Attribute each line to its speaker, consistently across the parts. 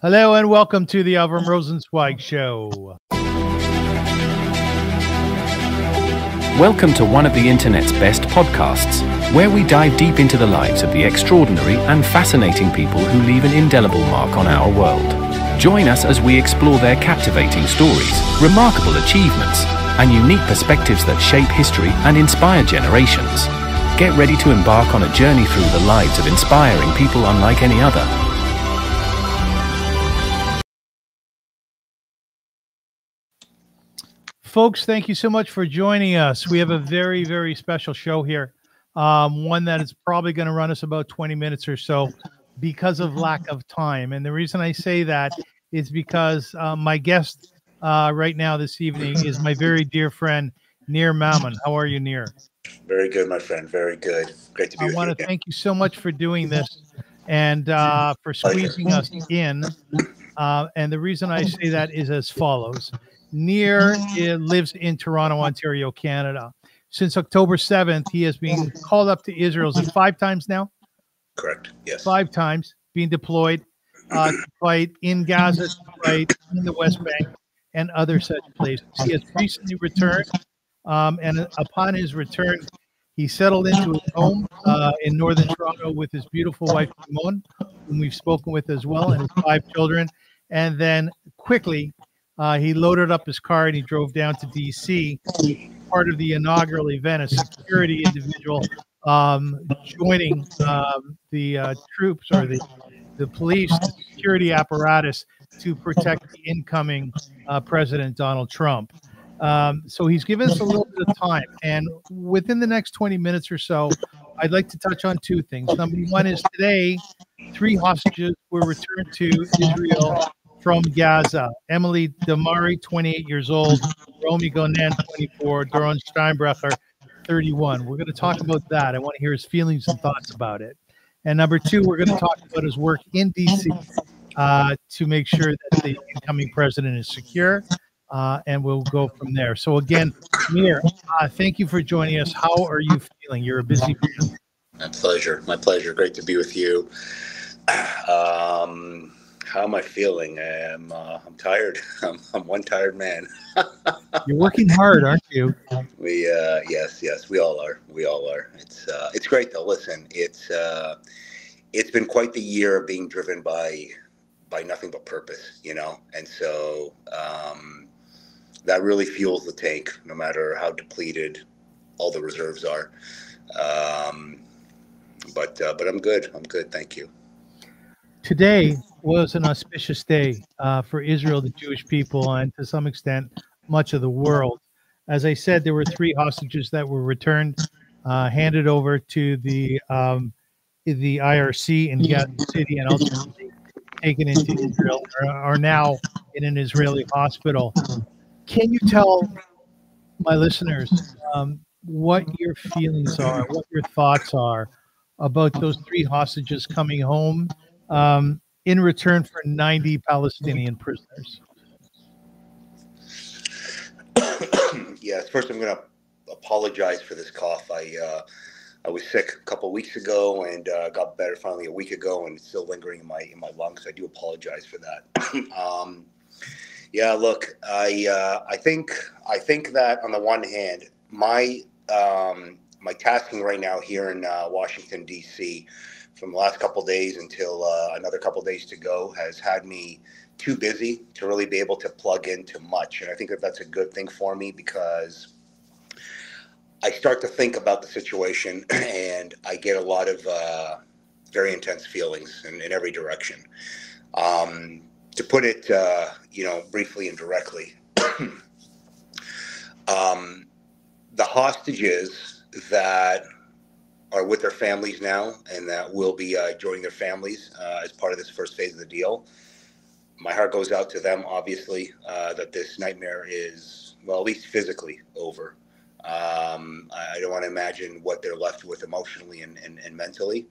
Speaker 1: Hello and welcome to the Avrum Rosensweig Show.
Speaker 2: Welcome to one of the internet's best podcasts, where we dive deep into the lives of the extraordinary and fascinating people who leave an indelible mark on our world. Join us as we explore their captivating stories, remarkable achievements, and unique perspectives that shape history and inspire generations. Get ready to embark on a journey through the lives of inspiring people unlike any other.
Speaker 1: Folks, thank you so much for joining us. We have a very, very special show here. One that is probably going to run us about 20 minutes or so because of lack of time. And the reason I say that is because my guest right now this evening is my very dear friend, Nir Maman. How are you, Nir?
Speaker 3: Very good, my friend. Very good. Great to be with you.
Speaker 1: I want to thank you so much for doing this and for squeezing us in. And the reason I say that is as follows. Nir lives in Toronto, Ontario, Canada. Since October 7th, he has been called up to Israel. Is it 5 times now?
Speaker 3: Correct. Yes.
Speaker 1: 5 times being deployed to fight in Gaza, to fight in the West Bank, and other such places. He has recently returned, and upon his return, he settled into his home in northern Toronto with his beautiful wife, Simone, whom we've spoken with as well, and his 5 children. And then quickly, he loaded up his car and he drove down to D.C., part of the inaugural event, a security individual joining the troops or the police, the security apparatus to protect the incoming President Donald Trump. So he's given us a little bit of time. And within the next 20 minutes or so, I'd like to touch on 2 things. Number one is today, 3 hostages were returned to Israel from Gaza. Emily Damari, 28 years old, Romy Gonen, 24, Doron Steinbrecher, 31. We're going to talk about that. I want to hear his feelings and thoughts about it. And number 2, we're going to talk about his work in D.C. To make sure that the incoming president is secure, and we'll go from there. So again, Nir, thank you for joining us. How are you feeling? You're a busy man.
Speaker 3: My pleasure. My pleasure. Great to be with you. How am I feeling? I'm tired. I'm one tired man.
Speaker 1: You're working hard, aren't you?
Speaker 3: Yes, we all are. We all are. It's great though. Listen, it's been quite the year of being driven by nothing but purpose, you know, and so that really fuels the tank, no matter how depleted all the reserves are. But I'm good. I'm good. Thank you.
Speaker 1: Today was an auspicious day for Israel, the Jewish people, and to some extent, much of the world. As I said, there were 3 hostages that were returned, handed over to the IRC in Gaza City, and ultimately taken into Israel, are now in an Israeli hospital. Can you tell my listeners what your feelings are, what your thoughts are about those 3 hostages coming home in return for 90 Palestinian prisoners?
Speaker 3: Yes, first I'm going to apologize for this cough. I was sick a couple of weeks ago and got better finally a week ago, and it's still lingering in my lungs. I do apologize for that. Yeah, look, I think that on the one hand, my tasking right now here in Washington D.C. from the last couple of days until another couple of days to go has had me too busy to really be able to plug into much. And I think that that's a good thing for me, because I start to think about the situation and I get a lot of very intense feelings in every direction. To put it, briefly and directly, the hostages that are with their families now and that will be joining their families as part of this first phase of the deal, my heart goes out to them, obviously, that this nightmare is, well, at least physically over. I don't want to imagine what they're left with emotionally and mentally.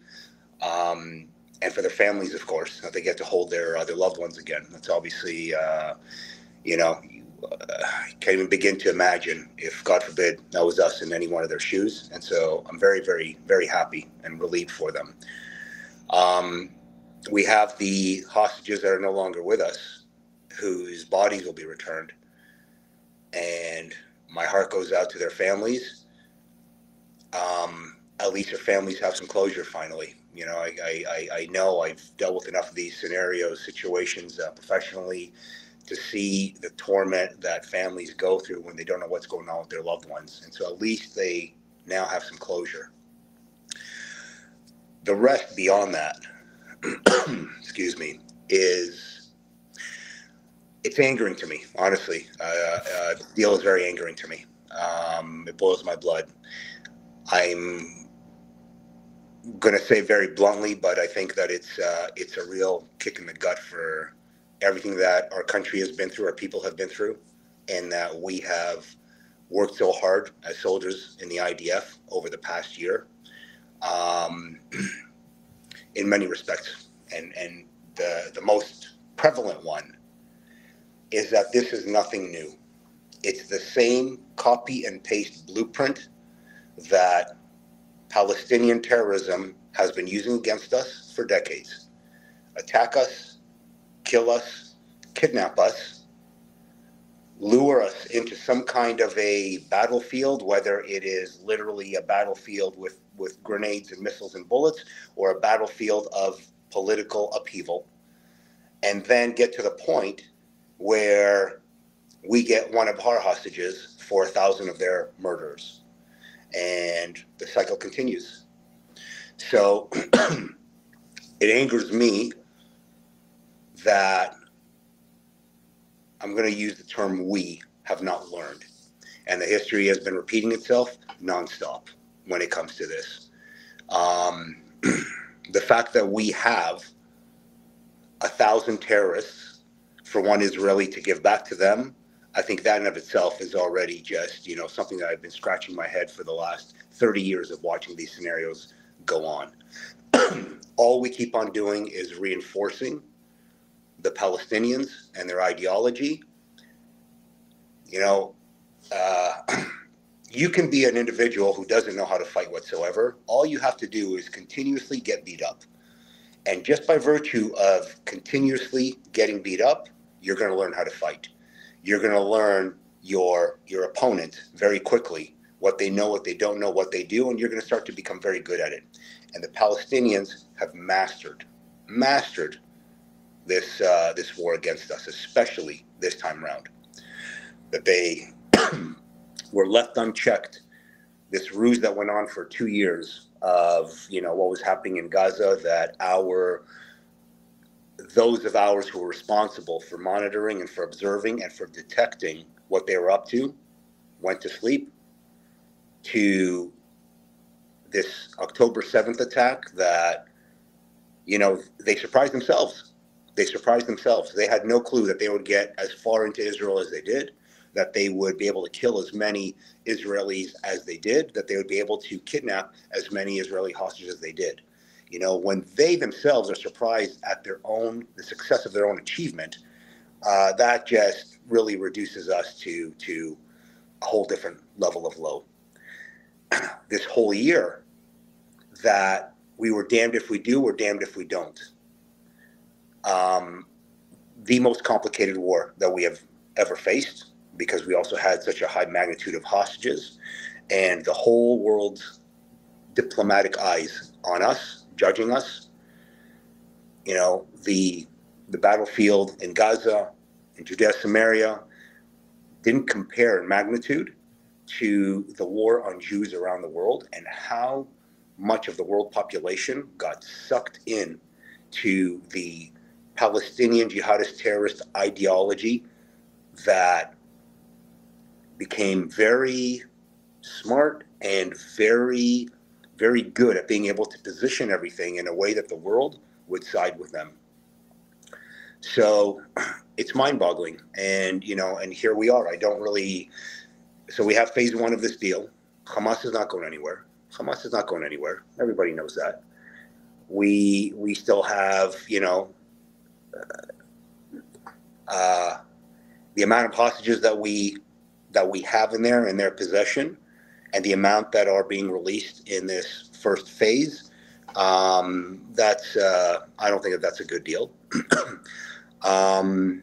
Speaker 3: And for their families, of course, that they get to hold their loved ones again. That's obviously, I can't even begin to imagine if, God forbid, that was us in any one of their shoes. And so I'm very, very, very happy and relieved for them. We have the hostages that are no longer with us, whose bodies will be returned. And my heart goes out to their families. At least their families have some closure finally. You know, I know I've dealt with enough of these scenarios, situations professionally, to see the torment that families go through when they don't know what's going on with their loved ones. And so at least they now have some closure. The rest beyond that, excuse me, it's angering to me, honestly. The deal is very angering to me. It boils my blood. I'm going to say very bluntly, but I think that it's a real kick in the gut for everything that our country has been through, our people have been through, and that we have worked so hard as soldiers in the IDF over the past year, in many respects. And the most prevalent one is that this is nothing new. It's the same copy and paste blueprint that Palestinian terrorism has been using against us for decades. Attack us, kill us, kidnap us, lure us into some kind of a battlefield, whether it is literally a battlefield with grenades and missiles and bullets, or a battlefield of political upheaval, and then get to the point where we get one of our hostages for 1,000 of their murderers. And the cycle continues. So it angers me that I'm going to use the term we have not learned. And the history has been repeating itself nonstop when it comes to this. The fact that we have 1,000 terrorists for one Israeli to give back to them, I think that in of itself is already just, you know, something that I've been scratching my head for the last 30 years of watching these scenarios go on. All we keep on doing is reinforcing the Palestinians and their ideology. You know, you can be an individual who doesn't know how to fight whatsoever. All you have to do is continuously get beat up. And just by virtue of continuously getting beat up, you're going to learn how to fight. You're going to learn your opponent very quickly, what they know, what they don't know, what they do, and you're going to start to become very good at it. And the Palestinians have mastered this war against us, especially this time around. That they were left unchecked. This ruse that went on for 2 years of, you know, what was happening in Gaza, that those of ours who were responsible for monitoring and for observing and for detecting what they were up to went to sleep, to this October 7th attack that, you know, they surprised themselves. They surprised themselves. They had no clue that they would get as far into Israel as they did, that they would be able to kill as many Israelis as they did, that they would be able to kidnap as many Israeli hostages as they did. You know, when they themselves are surprised at the success of their own achievement, that just really reduces us to a whole different level of low. This whole year that we were damned if we do, we're damned if we don't. The most complicated war that we have ever faced, because we also had such a high magnitude of hostages and the whole world's diplomatic eyes on us, judging us. You know, the battlefield in Gaza, in Judea, Samaria, didn't compare in magnitude to the war on Jews around the world, and how much of the world population got sucked in to the Palestinian jihadist terrorist ideology that became very smart and very, very good at being able to position everything in a way that the world would side with them. So it's mind-boggling. And, you know, and here we are. So we have phase one of this deal. Hamas is not going anywhere. Hamas is not going anywhere. Everybody knows that. We still have, you know, the amount of hostages that we have in their possession, and the amount that are being released in this first phase, That's I don't think that that's a good deal. And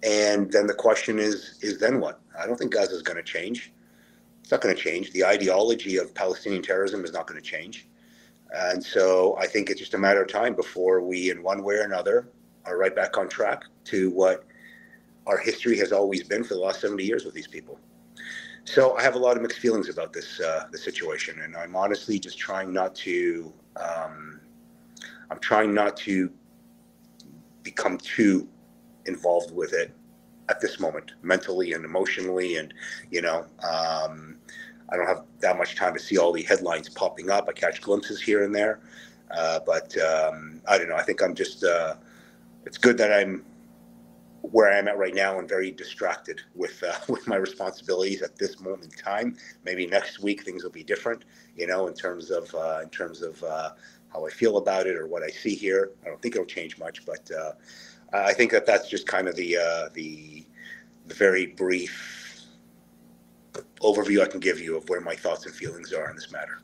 Speaker 3: then the question is then what? I don't think Gaza is going to change. It's not going to change. The ideology of Palestinian terrorism is not going to change. And so I think it's just a matter of time before we, in one way or another, are right back on track to what our history has always been for the last 70 years with these people. So I have a lot of mixed feelings about this situation, and I'm honestly just trying not to. I'm trying not to become too involved with it at this moment, mentally and emotionally, and I don't have that much time to see all the headlines popping up. I catch glimpses here and there, but I don't know. I think I'm just. It's good that I'm where I am at right now and very distracted with my responsibilities at this moment in time. Maybe next week things will be different, in terms of how I feel about it or what I see here. I don't think it'll change much, but I think that's just kind of the very brief overview I can give you of where my thoughts and feelings are on this matter.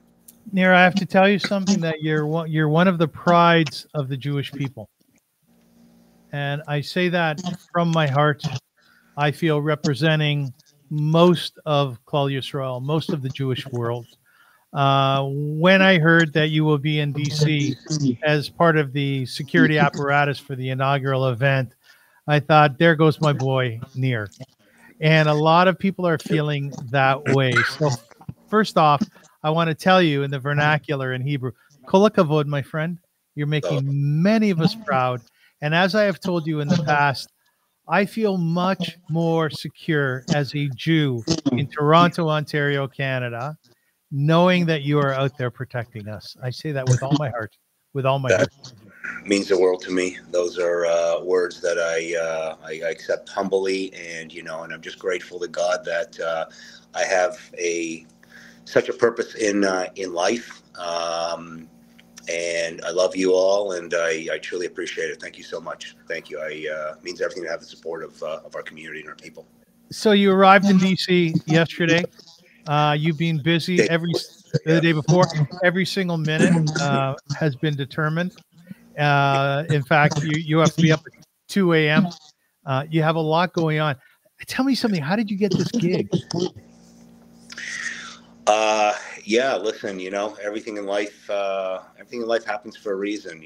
Speaker 1: Nir, I have to tell you something, that you're one of the prides of the Jewish people. And I say that from my heart. I feel representing most of Klal Yisrael, most of the Jewish world. When I heard that you will be in D.C. as part of the security apparatus for the inaugural event, I thought, there goes my boy, Nir. And a lot of people are feeling that way. So first off, I want to tell you in the vernacular in Hebrew, Kol hakavod, my friend. You're making many of us proud. And as I have told you in the past, I feel much more secure as a Jew in Toronto, Ontario, Canada, knowing that you are out there protecting us. I say that with all my heart, with all my heart.
Speaker 3: Means the world to me. Those are words that I accept humbly, and and I'm just grateful to God that I have such a purpose in life. And I love you all, and I truly appreciate it. Thank you so much. Thank you. It means everything to have the support of our community and our people.
Speaker 1: So you arrived in D.C. yesterday. You've been busy the day before. Every single minute has been determined. In fact, you have to be up at 2 a.m. You have a lot going on. Tell me something. How did you get this gig?
Speaker 3: Yeah, listen, everything in life happens for a reason.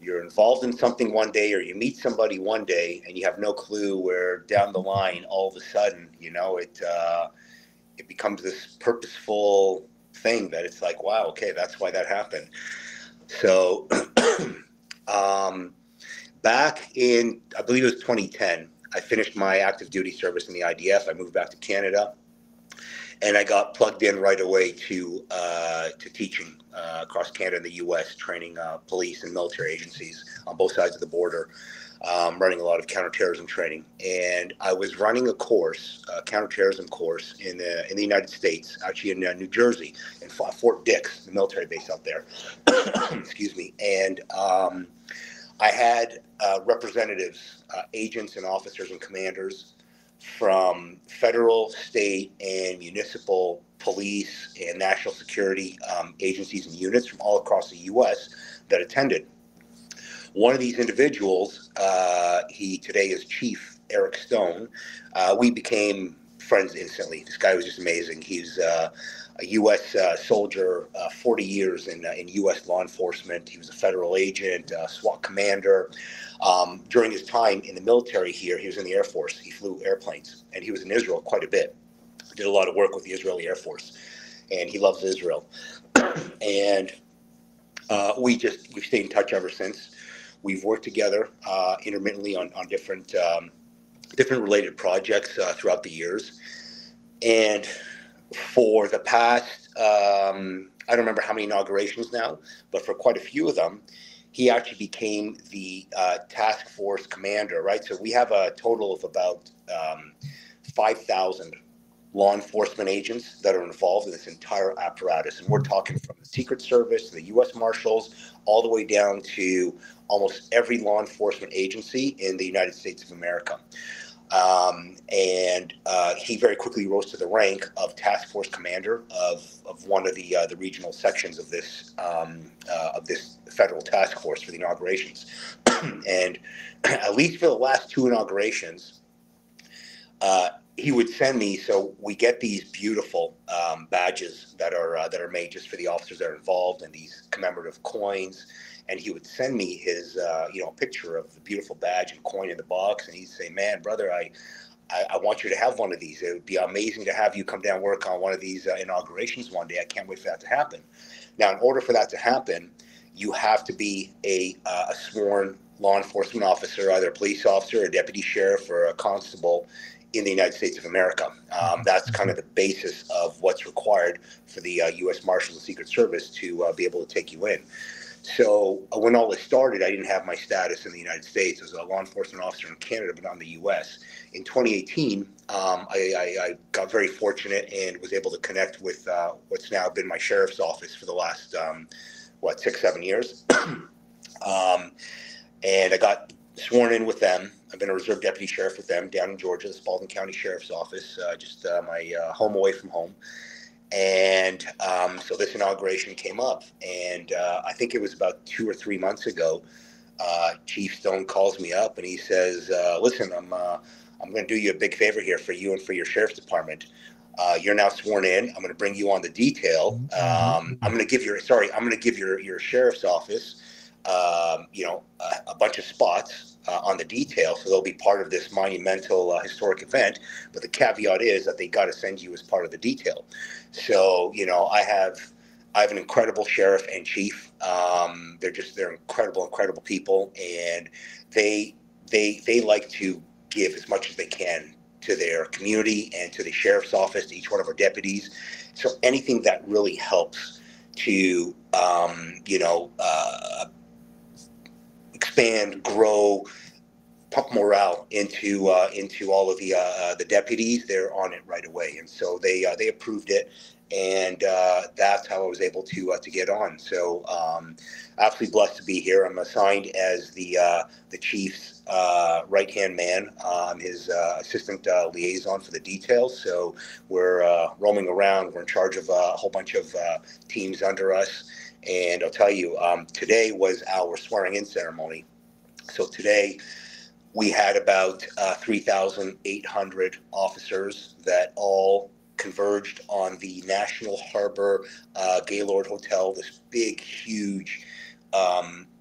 Speaker 3: You're involved in something one day, or you meet somebody one day and you have no clue where down the line, all of a sudden, it becomes this purposeful thing that it's like, wow, okay, that's why that happened. So, back in, I believe it was 2010, I finished my active duty service in the IDF. I moved back to Canada. And I got plugged in right away to teaching across Canada and the U.S., training police and military agencies on both sides of the border, running a lot of counterterrorism training. And I was running a course, a counterterrorism course in the United States, actually in New Jersey, in Fort Dix, the military base out there. Excuse me. And I had representatives, agents and officers and commanders from federal, state, and municipal police and national security agencies and units from all across the U.S. that attended. One of these individuals, he today is Chief Eric Stone. We became friends instantly. This guy was just amazing. He's a U.S. soldier, 40 years in U.S. law enforcement. He was a federal agent, SWAT commander. During his time in the military here, he was in the Air Force. He flew airplanes, and he was in Israel quite a bit. Did a lot of work with the Israeli Air Force, and he loves Israel. And we've stayed in touch ever since. We've worked together intermittently on different related projects throughout the years. And for the past, I don't remember how many inaugurations now, but for quite a few of them, he actually became the task force commander, right? So we have a total of about 5,000 law enforcement agents that are involved in this entire apparatus. And we're talking from the Secret Service to the U.S. Marshals, all the way down to almost every law enforcement agency in the United States of America. And he very quickly rose to the rank of task force commander of one of the regional sections of this federal task force for the inaugurations. And at least for the last two inaugurations, he would send me. So we get these beautiful badges that are made just for the officers that are involved, and these commemorative coins. And he would send me his picture of the beautiful badge and coin in the box, and he'd say, "Man, brother, I want you to have one of these. It would be amazing to have you come down and work on one of these inaugurations one day. I can't wait for that to happen." Now, in order for that to happen, you have to be a sworn law enforcement officer, either a police officer, a deputy sheriff, or a constable in the United States of America. That's kind of the basis of what's required for the U.S. Marshals and Secret Service to be able to take you in. So when all this started, I didn't have my status in the United States as a law enforcement officer in Canada, but not in the U.S. In 2018, I got very fortunate and was able to connect with what's now been my sheriff's office for the last, 6-7 years. And I got sworn in with them. I've been a reserve deputy sheriff with them down in Georgia, the Spalding County Sheriff's Office, my home away from home. And so this inauguration came up, and I think it was about 2 or 3 months ago. Chief Stone calls me up and he says, "Listen, I'm going to do you a big favor here for you and for your sheriff's department. You're now sworn in. I'm going to bring you on the detail. I'm going to give your sheriff's office, a bunch of spots on the detail, so they'll be part of this monumental historic event. But the caveat is that they got to send you as part of the detail." So, I have an incredible sheriff and chief. They're incredible people, and they like to give as much as they can to their community and to the sheriff's office, to each one of our deputies. So anything that really helps to expand, grow, pump morale into all of the deputies, they're on it right away, and so they approved it, and that's how I was able to get on. So absolutely blessed to be here. I'm assigned as the chief's right hand man. I'm his assistant liaison for the details. So we're roaming around. We're in charge of a whole bunch of teams under us. And I'll tell you, today was our swearing-in ceremony. So today we had about 3,800 officers that all converged on the National Harbor Gaylord Hotel, this big, huge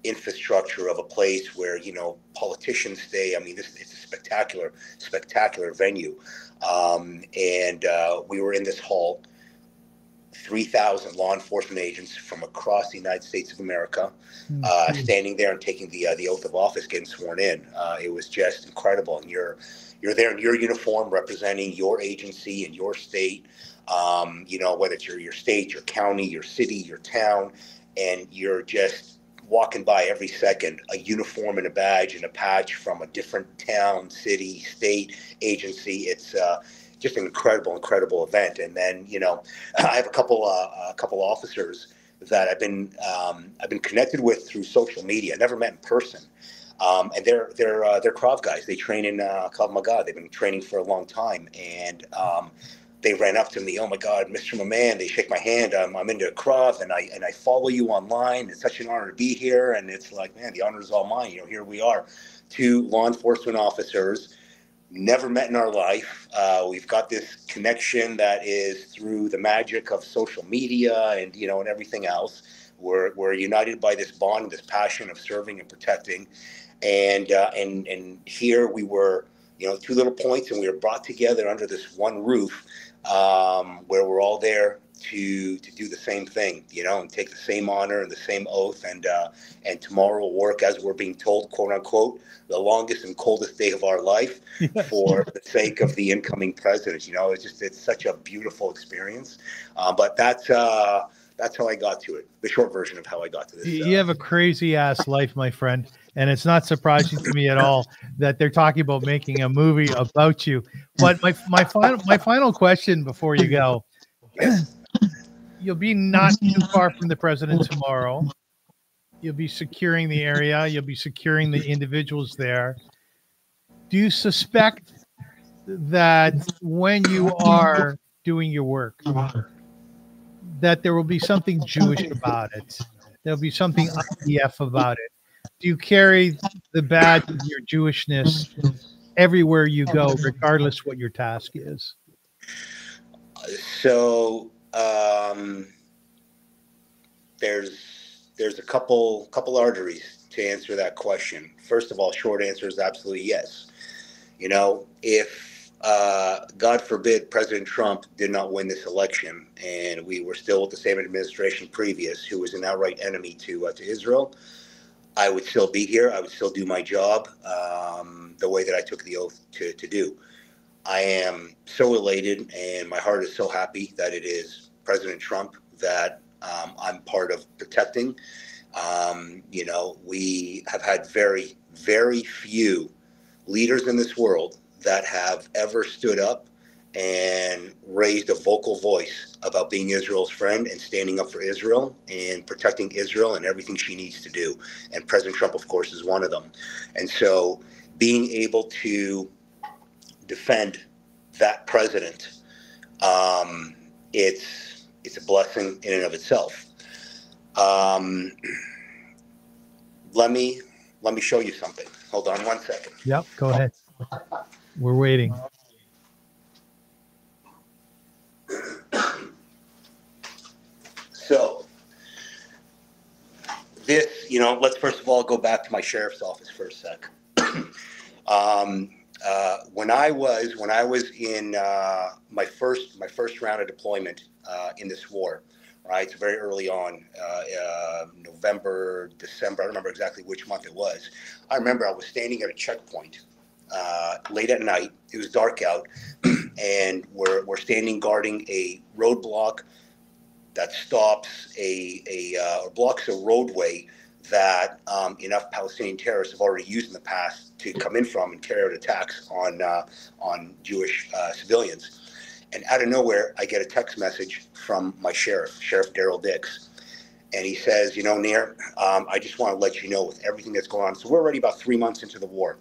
Speaker 3: infrastructure of a place where, politicians stay. I mean, it's a spectacular venue. And we were in this hall. 3,000 law enforcement agents from across the United States of America, standing there and taking the oath of office, getting sworn in. It was just incredible. And you're there in your uniform, representing your agency and your state. Whether it's your state, your county, your city, your town, and you're just walking by every second a uniform and a badge and a patch from a different town, city, state, agency. It's just an incredible event. And then, I have a couple officers that I've been connected with through social media. Never met in person, and they're Krav guys. They train in Krav Maga. They've been training for a long time, and they ran up to me. "Oh my God, Mr. Maman!" They shake my hand. I'm into Krav, and I follow you online. It's such an honor to be here. And it's like, man, the honor is all mine. Here we are, 2 law enforcement officers. Never met in our life. We've got this connection that is through the magic of social media and and everything else. We're united by this bond, this passion of serving and protecting, and here we were, 2 little points, and we were brought together under this one roof, where we're all there to do the same thing, and take the same honor and the same oath, and tomorrow will work as we're being told, quote unquote, the longest and coldest day of our life for the sake of the incoming president. It's such a beautiful experience. But that's how I got to it. The short version of how I got to this.
Speaker 1: You have a crazy ass life, my friend. And it's not surprising to me at all that they're talking about making a movie about you. But my final question before you go, you'll be not too far from the president tomorrow. You'll be securing the area. You'll be securing the individuals there. Do you suspect that when you are doing your work, that there will be something Jewish about it. There'll be something IDF about it. Do you carry the badge of your Jewishness everywhere you go, regardless what your task is?
Speaker 3: So there's a couple arteries to answer that question. First of all, short answer is absolutely yes. You know, if God forbid President Trump did not win this election and we were still with the same administration previous, who was an outright enemy to Israel, I would still be here. I would still do my job the way that I took the oath to do. I am so elated and my heart is so happy that it is President Trump that I'm part of protecting. You know, we have had very, very few leaders in this world that have ever stood up and raised a vocal voice about being Israel's friend and standing up for Israel and protecting Israel and everything she needs to do. And President Trump, of course, is one of them. And so being able to defend that president, it's a blessing in and of itself. Let me show you something. Hold on one second.
Speaker 1: Yep, go ahead. We're waiting.
Speaker 3: So this, you know, let's first of all go back to my sheriff's office for a sec. When I was in my first round of deployment in this war, right? So very early on, November, December. I don't remember exactly which month it was. I remember I was standing at a checkpoint late at night. It was dark out, and we're standing guarding a roadblock that stops or blocks a roadway that enough Palestinian terrorists have already used in the past to come in from and carry out attacks on Jewish civilians. And out of nowhere, I get a text message from my Sheriff Daryl Dix. And he says, you know, Nir, I just want to let you know with everything that's going on. So we're already about 3 months into the war.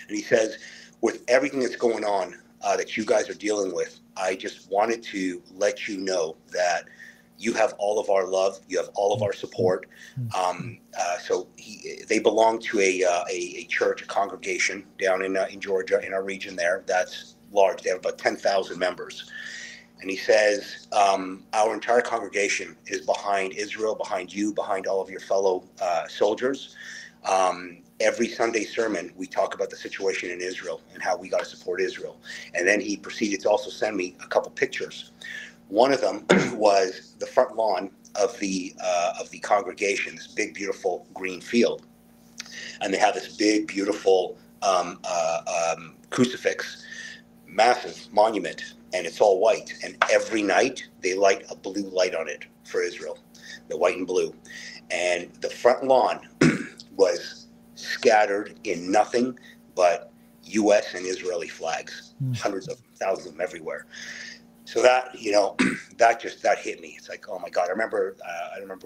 Speaker 3: And he says, with everything that's going on that you guys are dealing with, I just wanted to let you know that you have all of our love. You have all of our support. So they belong to a church, a congregation down in Georgia, in our region there. That's large. They have about 10,000 members. And he says, our entire congregation is behind Israel, behind you, behind all of your fellow soldiers. Every Sunday sermon, we talk about the situation in Israel and how we got to support Israel. And then he proceeded to also send me a couple pictures. One of them was the front lawn of the congregation, this big, beautiful green field. And they have this big, beautiful crucifix, massive monument, and it's all white. And every night they light a blue light on it for Israel, the white and blue. And the front lawn was scattered in nothing but U.S. and Israeli flags, hundreds of thousands of them everywhere. So that, you know, that hit me. It's like, oh my God! I remember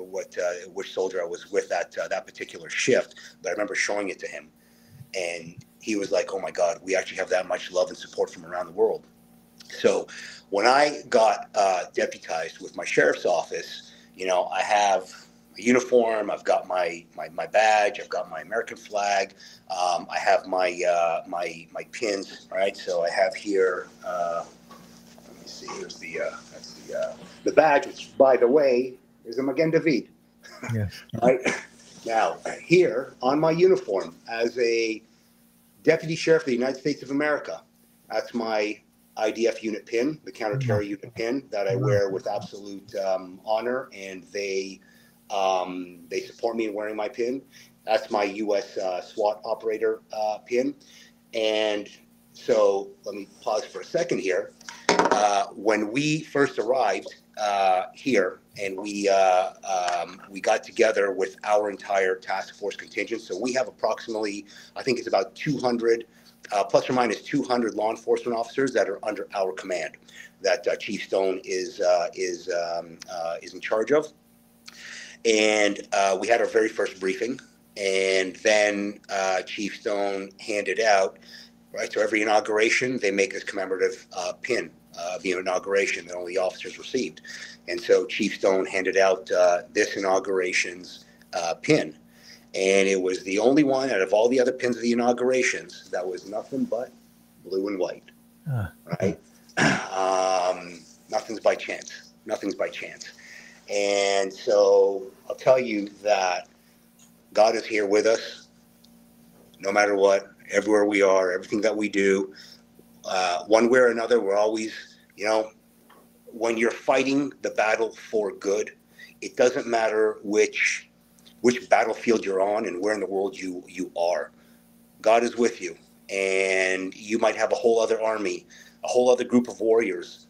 Speaker 3: which soldier I was with that particular shift, but I remember showing it to him, and he was like, oh my God, we actually have that much love and support from around the world. So when I got deputized with my sheriff's office, you know, I have a uniform, I've got my badge, I've got my American flag, I have my pins, right? So I have here. Let me see. Here's the badge, which, by the way, is a Magen David.
Speaker 1: Yes.
Speaker 3: Right now, here on my uniform as a Deputy Sheriff of the United States of America, that's my IDF unit pin, the counter-terror unit pin that I wear with absolute honor, and they support me in wearing my pin. That's my U.S. SWAT operator pin. And so let me pause for a second here. When we first arrived here, and we got together with our entire task force contingent, so we have approximately, I think it's about 200, plus or minus 200 law enforcement officers that are under our command, that Chief Stone is in charge of. And we had our very first briefing, and then Chief Stone handed out right? So every inauguration, they make this commemorative pin of the inauguration that only officers received. And so Chief Stone handed out this inauguration's pin. And it was the only one out of all the other pins of the inaugurations that was nothing but blue and white, right? Nothing's by chance. Nothing's by chance. And so I'll tell you that God is here with us, no matter what, everywhere we are, everything that we do. One way or another, we're always, when you're fighting the battle for good, it doesn't matter which battlefield you're on and where in the world you are. God is with you, and you might have a whole other army, a whole other group of warriors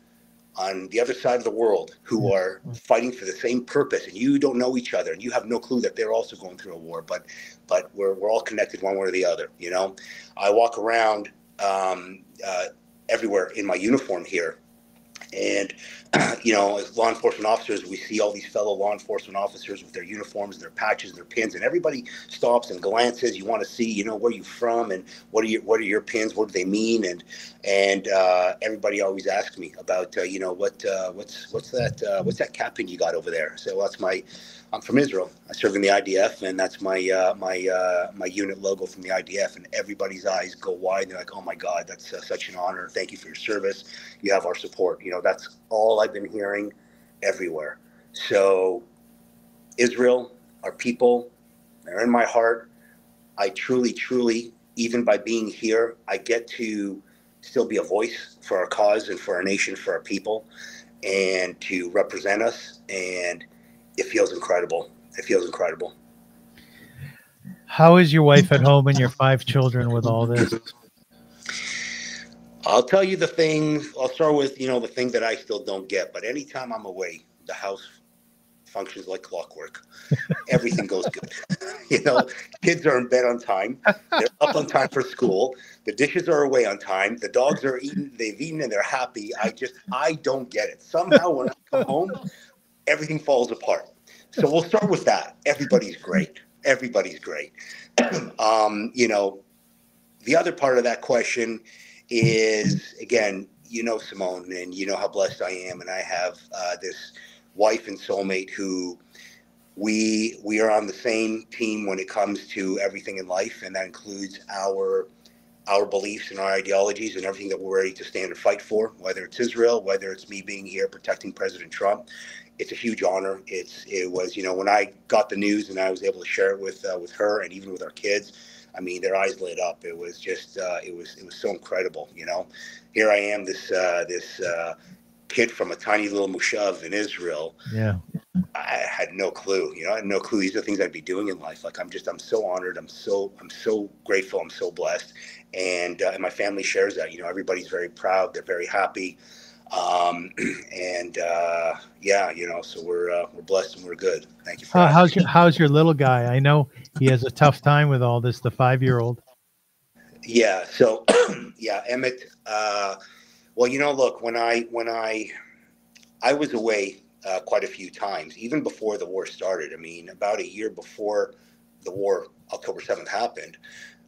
Speaker 3: on the other side of the world who are fighting for the same purpose, and you don't know each other, and you have no clue that they're also going through a war, but we're all connected one way or the other. I walk around everywhere in my uniform here, and as law enforcement officers, we see all these fellow law enforcement officers with their uniforms, their patches, their pins, and everybody stops and glances. You want to see, where you from and what are your pins? What do they mean? And everybody always asks me about, what's that cap pin you got over there? So I'm from Israel. I serve in the IDF, and that's my unit logo from the IDF. And everybody's eyes go wide. They're like, "Oh my God, that's such an honor! Thank you for your service. You have our support." That's all I've been hearing everywhere. So, Israel, our people, they're in my heart. I truly, even by being here, I get to still be a voice for our cause and for our nation, for our people, and to represent us. And it feels incredible. It feels incredible.
Speaker 1: How is your wife at home and your 5 children with all this?
Speaker 3: I'll tell you the thing. I'll start with, the thing that I still don't get. But anytime I'm away, the house functions like clockwork. Everything goes good. Kids are in bed on time. They're up on time for school. The dishes are away on time. The dogs are eating. They've eaten and they're happy. I don't get it. Somehow when I come home, everything falls apart. So we'll start with that. Everybody's great. Everybody's great. The other part of that question is, again, Simone, and you know how blessed I am. And I have this wife and soulmate who we are on the same team when it comes to everything in life. And that includes our beliefs and our ideologies and everything that we're ready to stand and fight for, whether it's Israel, whether it's me being here protecting President Trump. It's a huge honor. It was, when I got the news and I was able to share it with her and even with our kids, I mean, their eyes lit up. It was just, it was so incredible. Here I am, this kid from a tiny little moshav in Israel.
Speaker 1: Yeah.
Speaker 3: I had no clue. I had no clue. These are the things I'd be doing in life. Like, I'm so honored. I'm so grateful. I'm so blessed. And my family shares that. Everybody's very proud. They're very happy. So we're blessed and we're good. Thank you for asking.
Speaker 1: How's your little guy? I know he has a tough time with all this, the 5-year-old.
Speaker 3: Yeah. So, Emmett, look, when I was away quite a few times, even before the war started. I mean, about a year before the war, October 7th happened,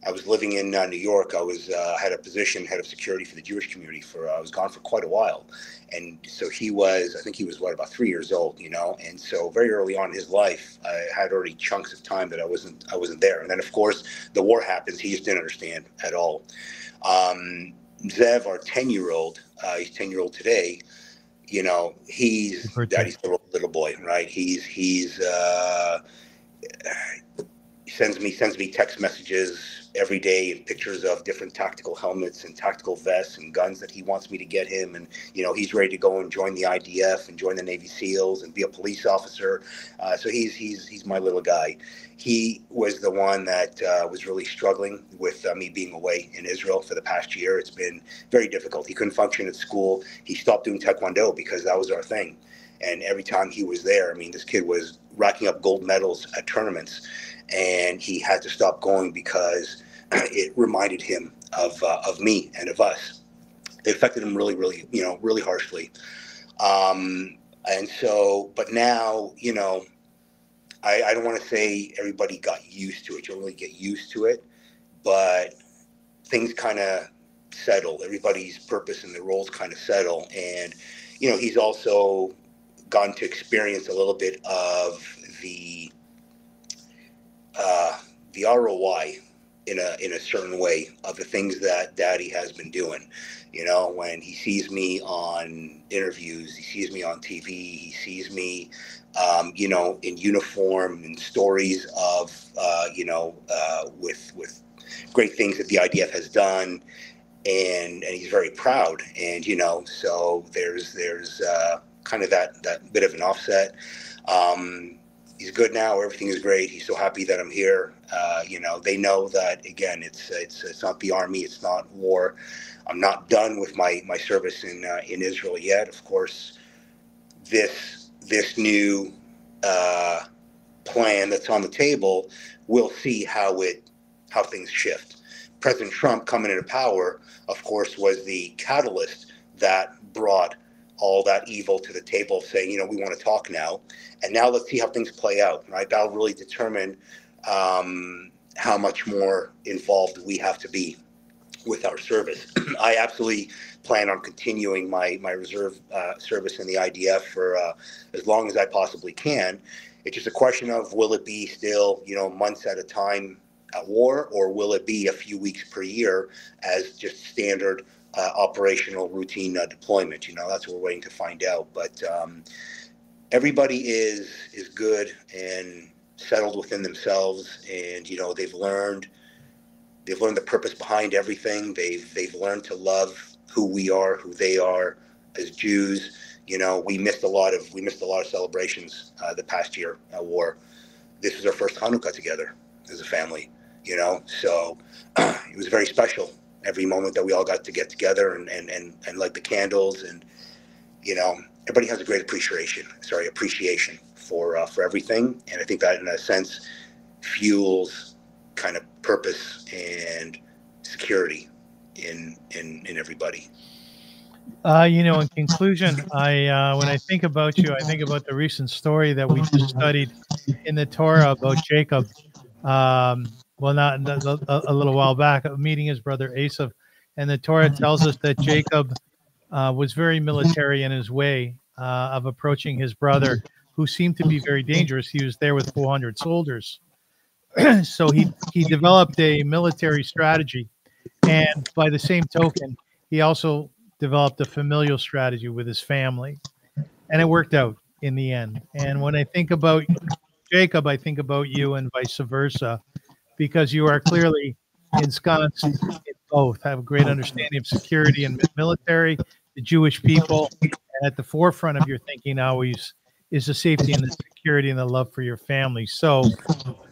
Speaker 3: I was living in New York. I was had a position, head of security for the Jewish community. I was gone for quite a while, and so I think he was about 3 years old, And so very early on in his life, I had already chunks of time that I wasn't there. And then of course the war happens. He just didn't understand at all. Zev, our 10-year-old, he's 10-year-old today. He's daddy's little boy, right? He sends me text messages every day and pictures of different tactical helmets and tactical vests and guns that he wants me to get him. And, he's ready to go and join the IDF and join the Navy SEALs and be a police officer. So he's my little guy. He was the one that was really struggling with me being away in Israel for the past year. It's been very difficult. He couldn't function at school. He stopped doing Taekwondo because that was our thing. And every time he was there, I mean, this kid was racking up gold medals at tournaments. And he had to stop going because it reminded him of me and of us. It affected him really, really, really harshly. And so, but now, I don't want to say everybody got used to it. You don't really get used to it, but things kind of settle. Everybody's purpose and their roles kind of settle. And, you know, he's also gotten to experience a little bit of the ROI in a certain way of the things that Daddy has been doing. You know, when he sees me on interviews, he sees me on TV, he sees me, you know, in uniform and stories of, you know, with great things that the IDF has done, and he's very proud. And, you know, so there's kind of that bit of an offset. He's good now. Everything is great. He's so happy that I'm here. You know, they know that, again, it's not the army. It's not war. I'm not done with my service in Israel yet. Of course, this new plan that's on the table, we'll see how things shift. President Trump coming into power, of course, was the catalyst that brought all that evil to the table, saying, you know, we want to talk now. And now let's see how things play out, right? That'll really determine how much more involved we have to be with our service. I absolutely plan on continuing my reserve service in the IDF for as long as I possibly can. It's just a question of, will it be still, you know, months at a time at war, or will it be a few weeks per year as just standard operational routine deployment? You know, that's what we're waiting to find out. But everybody is good and settled within themselves, and, you know, they've learned the purpose behind everything. They've learned to love who we are, who they are as Jews. You know, we missed a lot of celebrations the past year at war. This was our first Hanukkah together as a family, you know, so it was very special. Every moment that we all got to get together and light the candles, and, you know, everybody has a great appreciation for everything. And I think that, in a sense, fuels kind of purpose and security in everybody.
Speaker 1: You know, in conclusion, when I think about you, I think about the recent story that we just studied in the Torah about Jacob. Well, not a little while back, meeting his brother Esav, and the Torah tells us that Jacob was very military in his way of approaching his brother, who seemed to be very dangerous. He was there with 400 soldiers. So he developed a military strategy, and by the same token, he also developed a familial strategy with his family, and it worked out in the end. And when I think about Jacob, I think about you, and vice versa, because you are clearly ensconced in both, have a great understanding of security and military, the Jewish people, and at the forefront of your thinking always is the safety and the security and the love for your family. So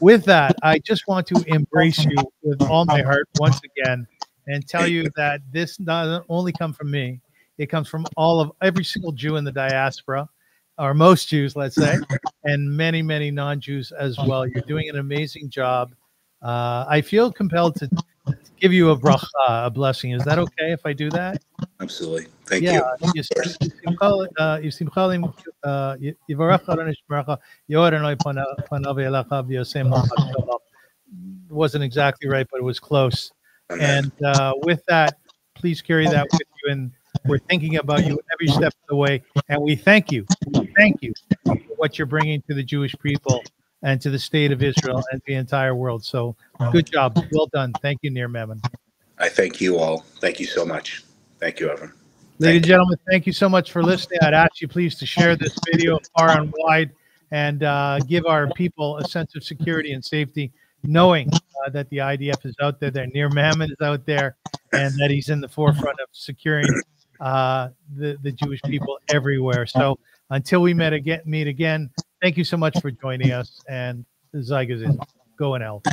Speaker 1: with that, I just want to embrace you with all my heart once again, and tell you that this doesn't only come from me. It comes from every single Jew in the diaspora, or most Jews, let's say, and many, many non-Jews as well. You're doing an amazing job. I feel compelled to give you a bracha, a blessing. Is that okay if I do that?
Speaker 3: Absolutely. Thank you.
Speaker 1: Wasn't exactly right, but it was close. And with that, please carry that with you. And we're thinking about you every step of the way. And we thank you. We thank you for what you're bringing to the Jewish people and to the state of Israel and the entire world. So good job. Well done. Thank you, Nir Maman.
Speaker 3: I thank you all. Thank you so much. Thank you, Avrum.
Speaker 1: Ladies and gentlemen, thank you so much for listening. I'd ask you please to share this video far and wide, and give our people a sense of security and safety, knowing that the IDF is out there, that Nir Maman is out there, and that he's in the forefront of securing the Jewish people everywhere. So until we meet again, thank you so much for joining us, and Zeig is in. Go in hell.